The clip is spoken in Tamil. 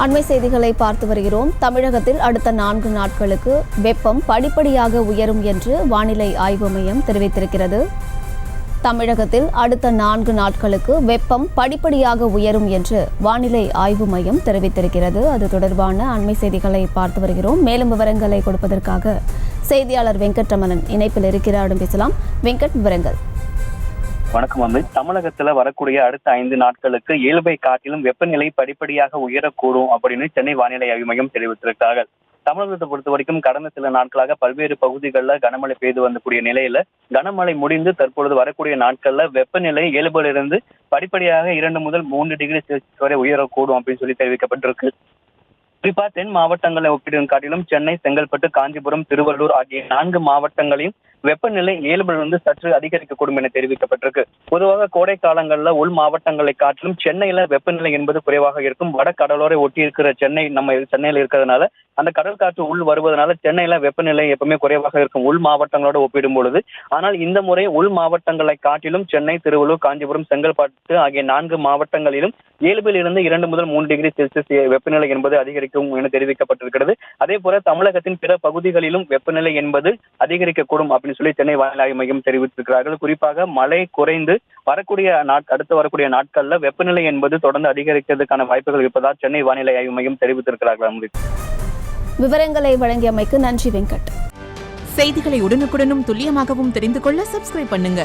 அண்மை செய்திகளை பார்த்து வருகிறோம். தமிழகத்தில் அடுத்த 4 நாட்களுக்கு வெப்பம் படிப்படியாக உயரும் என்று வானிலை ஆய்வு மையம் தெரிவித்திருக்கிறது. தமிழகத்தில் அடுத்த 4 நாட்களுக்கு வெப்பம் படிப்படியாக உயரும் என்று வானிலை ஆய்வு மையம் தெரிவித்திருக்கிறது. அது தொடர்பான அண்மை செய்திகளை பார்த்து வருகிறோம். மேலும் விவரங்களை கொடுப்பதற்காக செய்தியாளர் வெங்கட்ரமணன் இணைப்பில் இருக்கிறார். பேசலாம். வெங்கட், விவரங்கள். வணக்கம். தமிழகத்துல வரக்கூடிய அடுத்த 5 நாட்களுக்கு இயல்பை காட்டிலும் வெப்பநிலை படிப்படியாக உயரக்கூடும் அப்படின்னு சென்னை வானிலை ஆய்வு மையம் தெரிவித்திருக்கிறார்கள். தமிழகத்தை பொறுத்த வரைக்கும் கடந்த சில நாட்களாக பல்வேறு பகுதிகளில் கனமழை பெய்து வரக்கூடிய நிலையில கனமழை முடிந்து தற்பொழுது வரக்கூடிய நாட்கள்ல வெப்பநிலை இயல்பிலிருந்து படிப்படியாக 2 முதல் 3 டிகிரி செல்சியஸ் வரை உயரக்கூடும் அப்படின்னு சொல்லி தெரிவிக்கப்பட்டிருக்கு. குறிப்பா தென் மாவட்டங்களை ஒப்பிடும் காட்டிலும் சென்னை, செங்கல்பட்டு, காஞ்சிபுரம், திருவள்ளூர் ஆகிய 4 மாவட்டங்களையும் வெப்பநிலை இயல்பிலிருந்து சற்று அதிகரிக்கக்கூடும் என தெரிவிக்கப்பட்டிருக்கு. பொதுவாக கோடை காலங்களில் உள் மாவட்டங்களை காட்டிலும் சென்னையில வெப்பநிலை என்பது குறைவாக இருக்கும். வட கடலோரை ஒட்டி இருக்கிற நம்ம சென்னையில இருக்கிறதுனால அந்த கடல் காற்று உள் வருவதனால சென்னையில வெப்பநிலை எப்பவுமே குறைவாக இருக்கும் உள் மாவட்டங்களோடு ஒப்பிடும் பொழுது. ஆனால் இந்த முறை உள் மாவட்டங்களை காட்டிலும் சென்னை, திருவள்ளூர், காஞ்சிபுரம், செங்கல்பட்டு ஆகிய 4 மாவட்டங்களிலும் இயல்பில் இருந்து 2 முதல் 3 டிகிரி செல்சியஸ் வெப்பநிலை என்பது அதிகரிக்கும் என தெரிவிக்கப்பட்டிருக்கிறது. அதே போல தமிழகத்தின் பிற பகுதிகளிலும் வெப்பநிலை என்பது அதிகரிக்கக்கூடும் அப்படின்னு சொல்லி சென்னை வானிலை ஆய்வு மையம் தெரிவித்திருக்கிறார்கள். குறிப்பாக மழை குறைந்து அடுத்து வரக்கூடிய நாட்கள்ல வெப்பநிலை என்பது தொடர்ந்து அதிகரிக்கிறதுக்கான வாய்ப்புகள் இருப்பதாக சென்னை வானிலை ஆய்வு மையம் தெரிவித்திருக்கிறார்கள். விவரங்களை வழங்கியமைக்கு நன்றி வெங்கட். செய்திகளை உடனுக்குடனும் துல்லியமாகவும் தெரிந்து கொள்ள சப்ஸ்கிரைப் பண்ணுங்க.